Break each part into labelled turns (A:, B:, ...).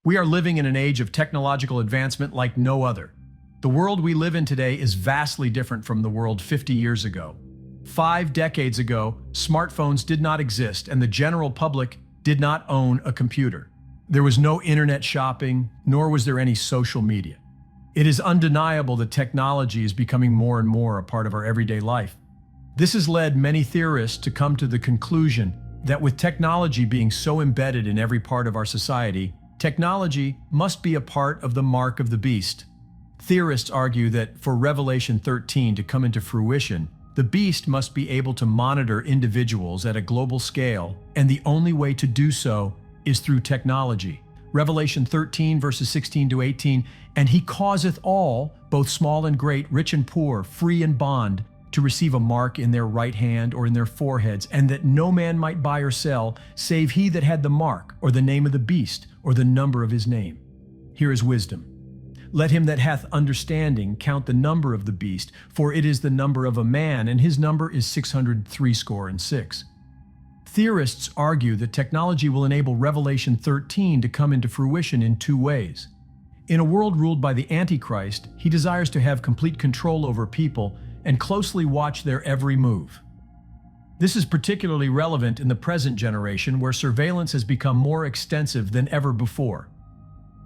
A: We are living in an age of technological advancement like no other. The world we live in today is vastly different from the world 50 years ago. 5 decades ago, smartphones did not exist and the general public did not own a computer. There was no internet shopping, nor was there any social media. It is undeniable that technology is becoming more and more a part of our everyday life. This has led many theorists to come to the conclusion that with technology being so embedded in every part of our society, technology must be a part of the mark of the beast. Theorists argue that for Revelation 13 to come into fruition, the beast must be able to monitor individuals at a global scale, and the only way to do so is through technology. Revelation 13 verses 16 to 18, "And he causeth all, both small and great, rich and poor, free and bond, to receive a mark in their right hand or in their foreheads, and that no man might buy or sell, save he that had the mark, or the name of the beast, or the number of his name." Here is wisdom. "Let him that hath understanding count the number of the beast, for it is the number of a man, and his number is 666. Theorists argue that technology will enable Revelation 13 to come into fruition in 2 ways. In a world ruled by the Antichrist, he desires to have complete control over people and closely watch their every move. This is particularly relevant in the present generation, where surveillance has become more extensive than ever before.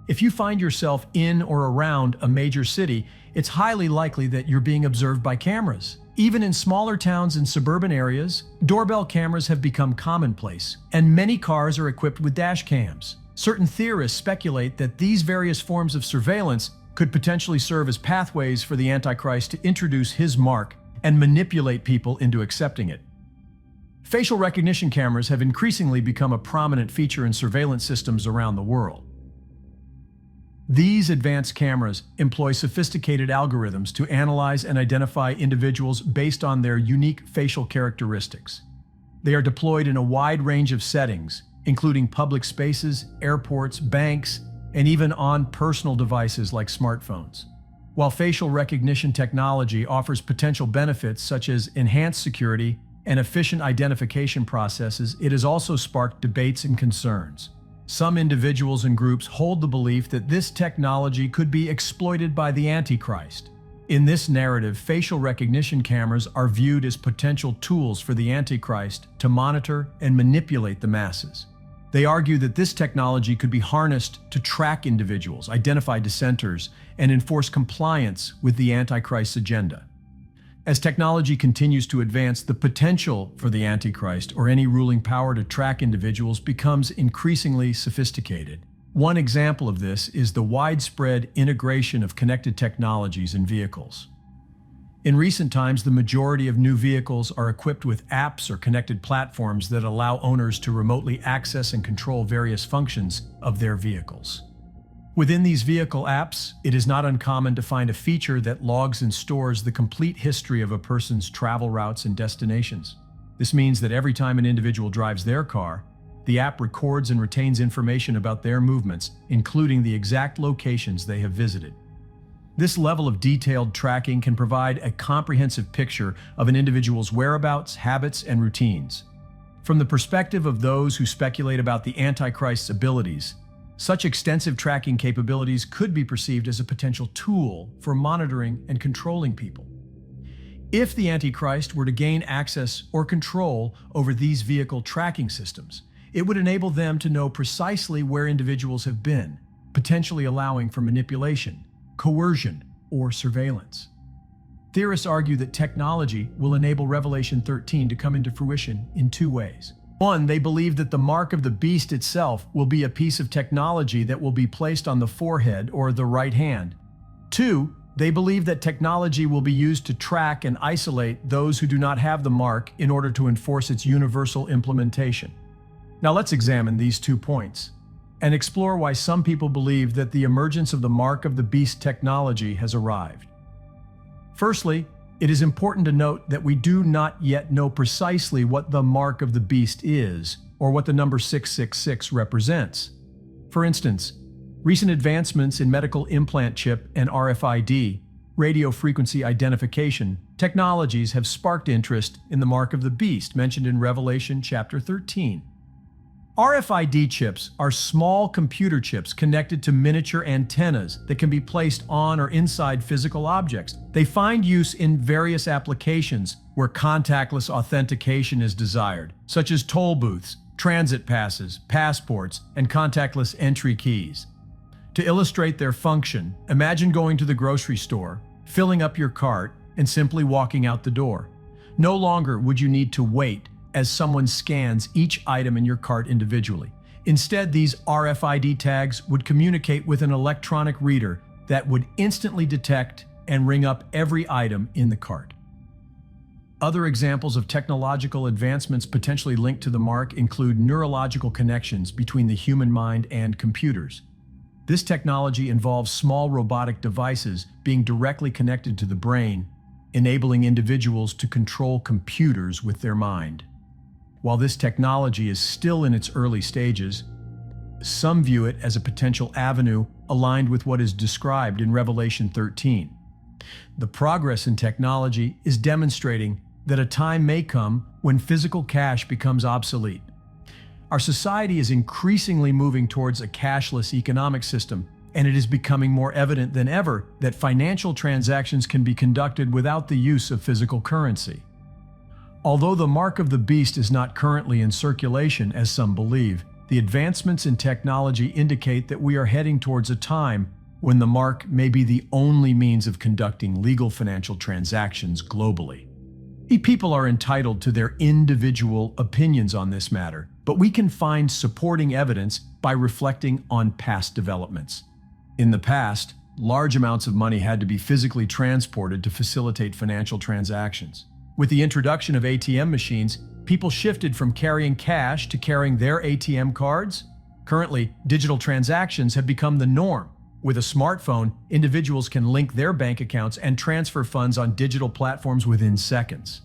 A: If you find yourself in or around a major city, it's highly likely that you're being observed by cameras. Even in smaller towns and suburban areas, doorbell cameras have become commonplace, and many cars are equipped with dash cams. Certain theorists speculate that these various forms of surveillance could potentially serve as pathways for the Antichrist to introduce his mark and manipulate people into accepting it. Facial recognition cameras have increasingly become a prominent feature in surveillance systems around the world. These advanced cameras employ sophisticated algorithms to analyze and identify individuals based on their unique facial characteristics. They are deployed in a wide range of settings, including public spaces, airports, banks, and even on personal devices like smartphones. While facial recognition technology offers potential benefits such as enhanced security and efficient identification processes, it has also sparked debates and concerns. Some individuals and groups hold the belief that this technology could be exploited by the Antichrist. In this narrative, facial recognition cameras are viewed as potential tools for the Antichrist to monitor and manipulate the masses. They argue that this technology could be harnessed to track individuals, identify dissenters, and enforce compliance with the Antichrist's agenda. As technology continues to advance, the potential for the Antichrist or any ruling power to track individuals becomes increasingly sophisticated. One example of this is the widespread integration of connected technologies in vehicles. In recent times, the majority of new vehicles are equipped with apps or connected platforms that allow owners to remotely access and control various functions of their vehicles. Within these vehicle apps, it is not uncommon to find a feature that logs and stores the complete history of a person's travel routes and destinations. This means that every time an individual drives their car, the app records and retains information about their movements, including the exact locations they have visited. This level of detailed tracking can provide a comprehensive picture of an individual's whereabouts, habits, and routines. From the perspective of those who speculate about the Antichrist's abilities, such extensive tracking capabilities could be perceived as a potential tool for monitoring and controlling people. If the Antichrist were to gain access or control over these vehicle tracking systems, it would enable them to know precisely where individuals have been, potentially allowing for manipulation, coercion, or surveillance. Theorists argue that technology will enable Revelation 13 to come into fruition in 2 ways. 1, they believe that the mark of the beast itself will be a piece of technology that will be placed on the forehead or the right hand. 2, they believe that technology will be used to track and isolate those who do not have the mark in order to enforce its universal implementation. Now let's examine these 2 points and explore why some people believe that the emergence of the mark of the beast technology has arrived. Firstly, it is important to note that we do not yet know precisely what the mark of the beast is or what the number 666 represents. For instance, recent advancements in medical implant chip and RFID, radio frequency identification, technologies have sparked interest in the mark of the beast mentioned in Revelation chapter 13. RFID chips are small computer chips connected to miniature antennas that can be placed on or inside physical objects. They find use in various applications where contactless authentication is desired, such as toll booths, transit passes, passports, and contactless entry keys. To illustrate their function, imagine going to the grocery store, filling up your cart, and simply walking out the door. No longer would you need to wait as someone scans each item in your cart individually. Instead, these RFID tags would communicate with an electronic reader that would instantly detect and ring up every item in the cart. Other examples of technological advancements potentially linked to the mark include neurological connections between the human mind and computers. This technology involves small robotic devices being directly connected to the brain, enabling individuals to control computers with their mind. While this technology is still in its early stages, some view it as a potential avenue aligned with what is described in Revelation 13. The progress in technology is demonstrating that a time may come when physical cash becomes obsolete. Our society is increasingly moving towards a cashless economic system, and it is becoming more evident than ever that financial transactions can be conducted without the use of physical currency. Although the mark of the beast is not currently in circulation, as some believe, the advancements in technology indicate that we are heading towards a time when the mark may be the only means of conducting legal financial transactions globally. People are entitled to their individual opinions on this matter, but we can find supporting evidence by reflecting on past developments. In the past, large amounts of money had to be physically transported to facilitate financial transactions. With the introduction of ATM machines, people shifted from carrying cash to carrying their ATM cards. Currently, digital transactions have become the norm. With a smartphone, individuals can link their bank accounts and transfer funds on digital platforms within seconds.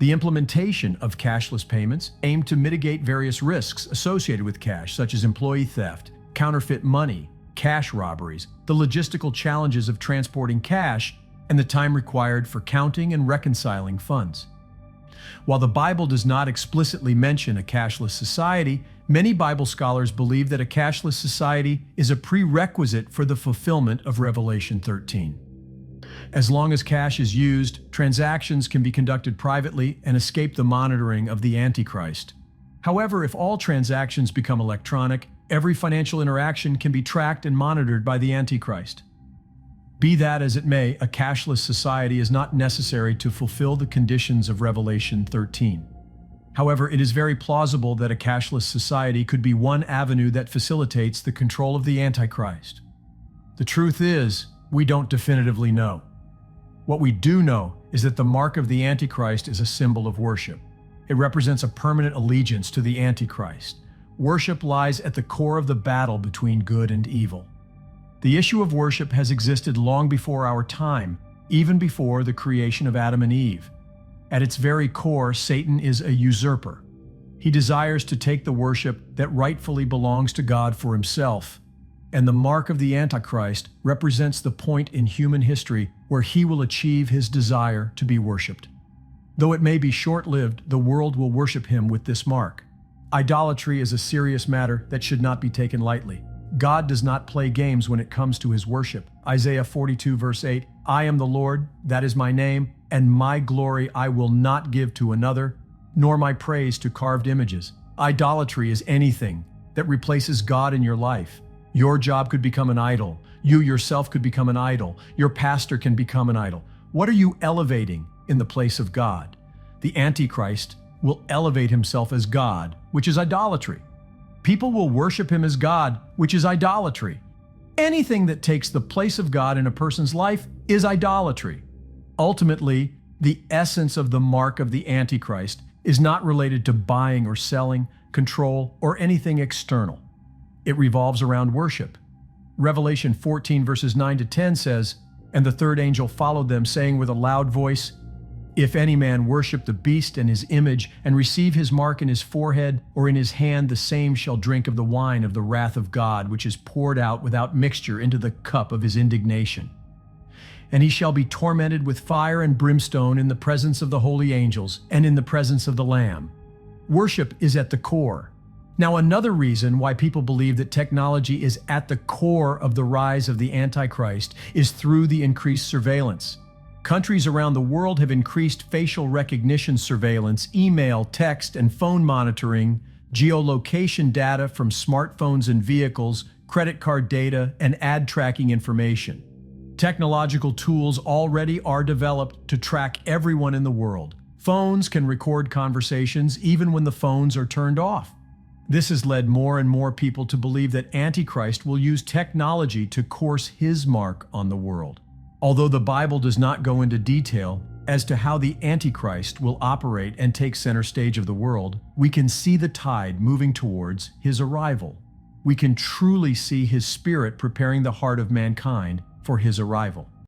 A: The implementation of cashless payments aimed to mitigate various risks associated with cash, such as employee theft, counterfeit money, cash robberies, the logistical challenges of transporting cash, and the time required for counting and reconciling funds. While the Bible does not explicitly mention a cashless society, many Bible scholars believe that a cashless society is a prerequisite for the fulfillment of Revelation 13. As long as cash is used, transactions can be conducted privately and escape the monitoring of the Antichrist. However, if all transactions become electronic, every financial interaction can be tracked and monitored by the Antichrist. Be that as it may, a cashless society is not necessary to fulfill the conditions of Revelation 13. However, it is very plausible that a cashless society could be one avenue that facilitates the control of the Antichrist. The truth is, we don't definitively know. What we do know is that the mark of the Antichrist is a symbol of worship. It represents a permanent allegiance to the Antichrist. Worship lies at the core of the battle between good and evil. The issue of worship has existed long before our time, even before the creation of Adam and Eve. At its very core, Satan is a usurper. He desires to take the worship that rightfully belongs to God for himself, and the mark of the Antichrist represents the point in human history where he will achieve his desire to be worshipped. Though it may be short-lived, the world will worship him with this mark. Idolatry is a serious matter that should not be taken lightly. God does not play games when it comes to his worship. Isaiah 42 verse 8, I am the Lord, that is my name, and my glory I will not give to another, nor my praise to carved images. Idolatry is anything that replaces God in your life. Your job could become an idol. You yourself could become an idol. Your pastor can become an idol. What are you elevating in the place of God? The Antichrist will elevate himself as God, which is idolatry. People will worship him as God, which is idolatry. Anything that takes the place of God in a person's life is idolatry. Ultimately, the essence of the mark of the Antichrist is not related to buying or selling, control, or anything external. It revolves around worship. Revelation 14 verses 9 to 10 says, And the third angel followed them, saying with a loud voice, If any man worship the beast and his image, and receive his mark in his forehead or in his hand, the same shall drink of the wine of the wrath of God, which is poured out without mixture into the cup of his indignation. And he shall be tormented with fire and brimstone in the presence of the holy angels and in the presence of the Lamb. Worship is at the core. Now, another reason why people believe that technology is at the core of the rise of the Antichrist is through the increased surveillance. Countries around the world have increased facial recognition surveillance, email, text, and phone monitoring, geolocation data from smartphones and vehicles, credit card data, and ad tracking information. Technological tools already are developed to track everyone in the world. Phones can record conversations even when the phones are turned off. This has led more and more people to believe that Antichrist will use technology to course his mark on the world. Although the Bible does not go into detail as to how the Antichrist will operate and take center stage of the world, we can see the tide moving towards his arrival. We can truly see his spirit preparing the heart of mankind for his arrival.